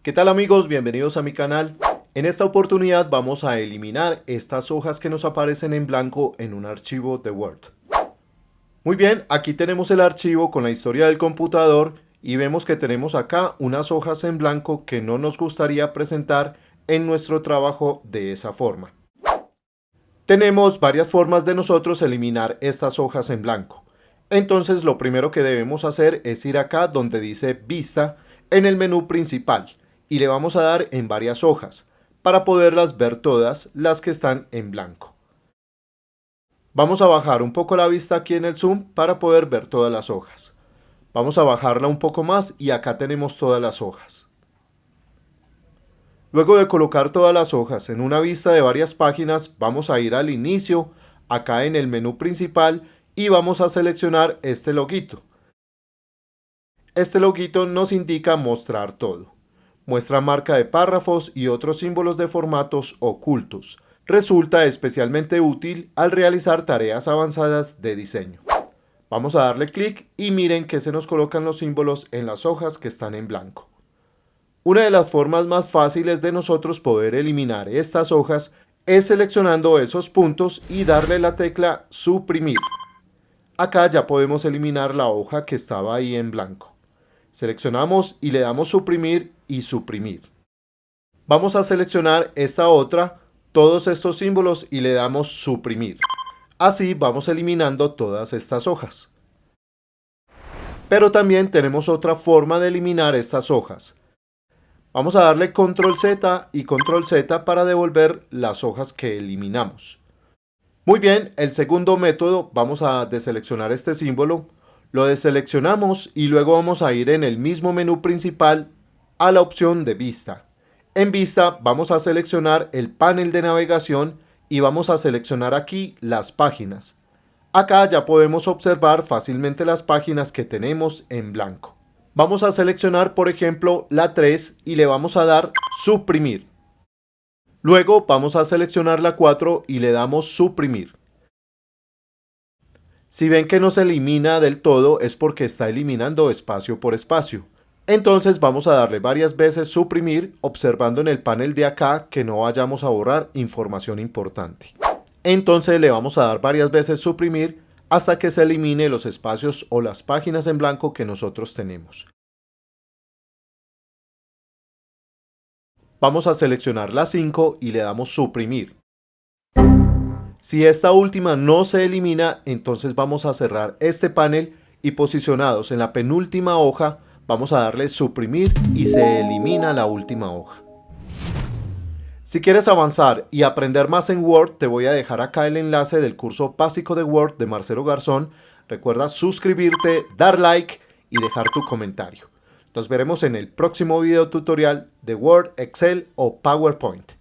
¿Qué tal amigos? Bienvenidos a mi canal. En esta oportunidad vamos a eliminar estas hojas que nos aparecen en blanco en un archivo de Word. Muy bien, aquí tenemos el archivo con la historia del computador y vemos que tenemos acá unas hojas en blanco que no nos gustaría presentar en nuestro trabajo de esa forma. Tenemos varias formas de nosotros eliminar estas hojas en blanco. Entonces lo primero que debemos hacer es ir acá donde dice Vista en el menú principal y le vamos a dar en varias hojas para poderlas ver todas las que están en blanco. Vamos a bajar un poco la vista aquí en el zoom para poder ver todas las hojas. Vamos a bajarla un poco más y acá tenemos todas las hojas. Luego de colocar todas las hojas en una vista de varias páginas, vamos a ir al inicio, acá en el menú principal, y vamos a seleccionar este loguito. Este loguito nos indica mostrar todo. Muestra marca de párrafos y otros símbolos de formatos ocultos. Resulta especialmente útil al realizar tareas avanzadas de diseño. Vamos a darle clic y miren que se nos colocan los símbolos en las hojas que están en blanco. Una de las formas más fáciles de nosotros poder eliminar estas hojas es seleccionando esos puntos y darle la tecla suprimir. Acá ya podemos eliminar la hoja que estaba ahí en blanco. Seleccionamos y le damos suprimir y suprimir. Vamos a seleccionar esta otra, todos estos símbolos y le damos suprimir. Así vamos eliminando todas estas hojas. Pero también tenemos otra forma de eliminar estas hojas. Vamos a darle control Z y control Z para devolver las hojas que eliminamos. Muy bien, el segundo método, vamos a deseleccionar este símbolo, lo deseleccionamos y luego vamos a ir en el mismo menú principal a la opción de vista. En vista vamos a seleccionar el panel de navegación y vamos a seleccionar aquí las páginas. Acá ya podemos observar fácilmente las páginas que tenemos en blanco. Vamos a seleccionar por ejemplo la 3 y le vamos a dar suprimir. Luego vamos a seleccionar la 4 y le damos suprimir. Si ven que no se elimina del todo es porque está eliminando espacio por espacio. Entonces vamos a darle varias veces suprimir, observando en el panel de acá que no vayamos a borrar información importante. Entonces le vamos a dar varias veces suprimir hasta que se elimine los espacios o las páginas en blanco que nosotros tenemos. Vamos a seleccionar la 5 y le damos suprimir. Si esta última no se elimina, entonces vamos a cerrar este panel y posicionados en la penúltima hoja, vamos a darle suprimir y se elimina la última hoja. Si quieres avanzar y aprender más en Word, te voy a dejar acá el enlace del curso básico de Word de Marcelo Garzón. Recuerda suscribirte, dar like y dejar tu comentario. Nos veremos en el próximo video tutorial de Word, Excel o PowerPoint.